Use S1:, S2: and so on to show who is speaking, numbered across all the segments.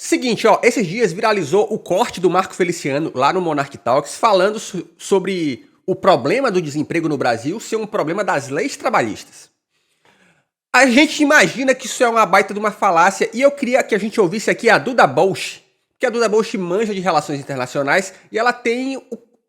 S1: Seguinte, ó, esses dias viralizou o corte do Marco Feliciano lá no Monarch Talks falando sobre o problema do desemprego no Brasil ser um problema das leis trabalhistas. A gente imagina que isso é uma baita de uma falácia e eu queria que a gente ouvisse aqui a Duda Bolch, que a Duda Bolch manja de relações internacionais e ela tem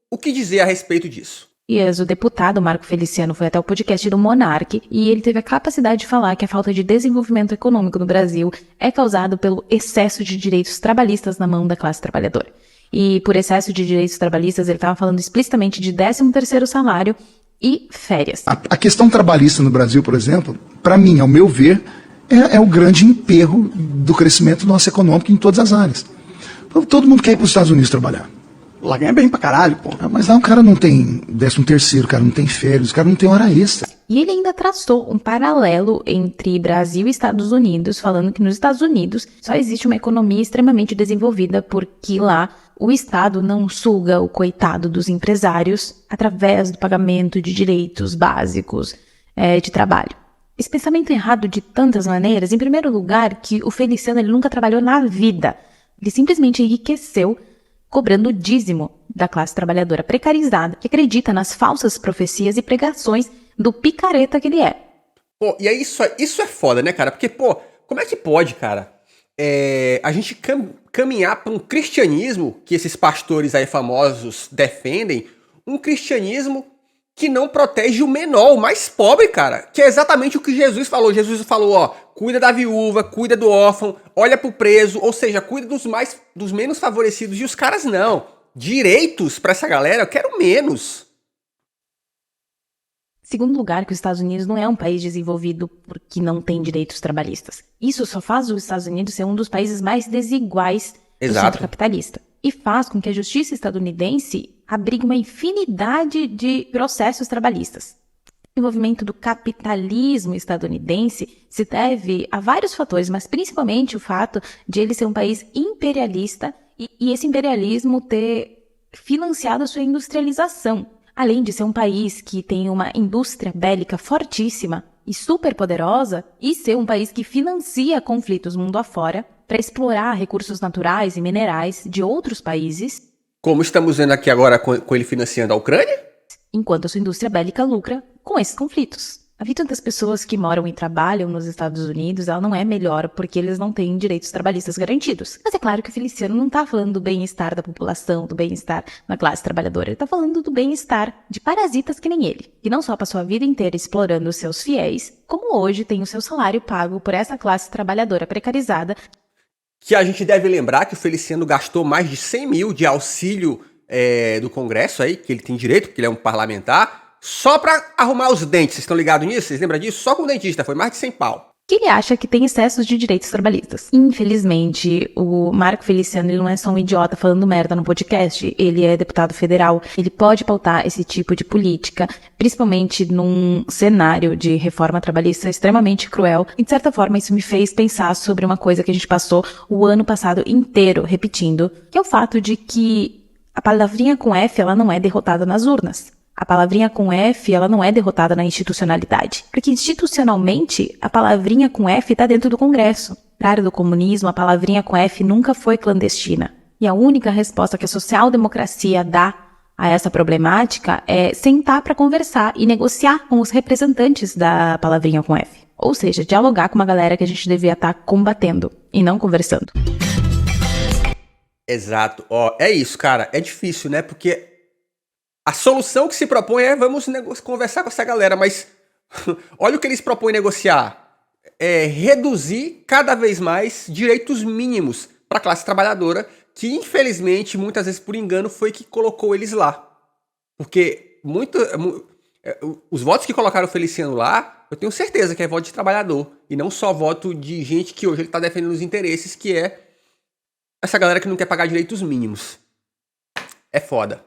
S1: o que dizer a respeito disso.
S2: O deputado Marco Feliciano foi até o podcast do Monark e ele teve a capacidade de falar que a falta de desenvolvimento econômico no Brasil é causado pelo excesso de direitos trabalhistas na mão da classe trabalhadora. E por excesso de direitos trabalhistas, ele estava falando explicitamente de 13º salário e férias.
S3: A questão trabalhista no Brasil, por exemplo, para mim, ao meu ver, é o grande emperro do crescimento nosso econômico em todas as áreas. Todo mundo quer ir para os Estados Unidos trabalhar.
S4: Lá ganha bem pra caralho, pô.
S3: Mas lá o cara não tem 13º, o cara não tem férias, o cara não tem hora extra.
S2: E ele ainda traçou um paralelo entre Brasil e Estados Unidos, falando que nos Estados Unidos só existe uma economia extremamente desenvolvida porque lá o Estado não suga o coitado dos empresários através do pagamento de direitos básicos de trabalho. Esse pensamento errado de tantas maneiras, em primeiro lugar, que o Feliciano ele nunca trabalhou na vida. Ele simplesmente enriqueceu cobrando o dízimo da classe trabalhadora precarizada, que acredita nas falsas profecias e pregações do picareta que ele é.
S1: Pô, e aí isso é foda, né, cara? Porque, pô, como é que pode, cara, a gente caminhar para um cristianismo que esses pastores aí famosos defendem, um cristianismo que não protege o menor, o mais pobre, cara, que é exatamente o que Jesus falou. Jesus falou, ó, cuida da viúva, cuida do órfão, olha pro preso, ou seja, cuida dos menos favorecidos. E os caras não. Direitos pra essa galera, eu quero menos.
S2: Segundo lugar, que os Estados Unidos não é um país desenvolvido porque não tem direitos trabalhistas. Isso só faz os Estados Unidos ser um dos países mais desiguais do centro capitalista. E faz com que a justiça estadunidense abrigue uma infinidade de processos trabalhistas. O desenvolvimento do capitalismo estadunidense se deve a vários fatores, mas principalmente o fato de ele ser um país imperialista e esse imperialismo ter financiado a sua industrialização. Além de ser um país que tem uma indústria bélica fortíssima e super poderosa, e ser um país que financia conflitos mundo afora para explorar recursos naturais e minerais de outros países.
S1: Como estamos vendo aqui agora com ele financiando a Ucrânia?
S2: Enquanto a sua indústria bélica lucra com esses conflitos. A vida das pessoas que moram e trabalham nos Estados Unidos, ela não é melhor porque eles não têm direitos trabalhistas garantidos. Mas é claro que o Feliciano não está falando do bem-estar da população, do bem-estar da classe trabalhadora. Ele está falando do bem-estar de parasitas que nem ele, que não só passou a vida inteira explorando os seus fiéis, como hoje tem o seu salário pago por essa classe trabalhadora precarizada.
S1: Que a gente deve lembrar que o Feliciano gastou mais de 100 mil de auxílio do Congresso aí, que ele tem direito, porque ele é um parlamentar, só pra arrumar os dentes. Vocês estão ligados nisso? Vocês lembram disso? Só com o dentista, foi mais de 100 pau.
S2: Que ele acha que tem excessos de direitos trabalhistas. Infelizmente, o Marco Feliciano ele não é só um idiota falando merda no podcast, ele é deputado federal, ele pode pautar esse tipo de política, principalmente num cenário de reforma trabalhista extremamente cruel, e de certa forma isso me fez pensar sobre uma coisa que a gente passou o ano passado inteiro repetindo, que é o fato de que a palavrinha com F ela não é derrotada nas urnas. A palavrinha com F, ela não é derrotada na institucionalidade. Porque institucionalmente, a palavrinha com F está dentro do Congresso. Na área do comunismo, a palavrinha com F nunca foi clandestina. E a única resposta que a social-democracia dá a essa problemática é sentar para conversar e negociar com os representantes da palavrinha com F. Ou seja, dialogar com uma galera que a gente devia estar combatendo e não conversando.
S1: Exato. Ó, é isso, cara. É difícil, né? Porque a solução que se propõe é vamos conversar com essa galera, mas olha o que eles propõem negociar. É reduzir cada vez mais direitos mínimos para a classe trabalhadora, que infelizmente, muitas vezes por engano, foi que colocou eles lá. Porque os votos que colocaram o Feliciano lá, eu tenho certeza que é voto de trabalhador, e não só voto de gente que hoje ele está defendendo os interesses, que é essa galera que não quer pagar direitos mínimos. É foda.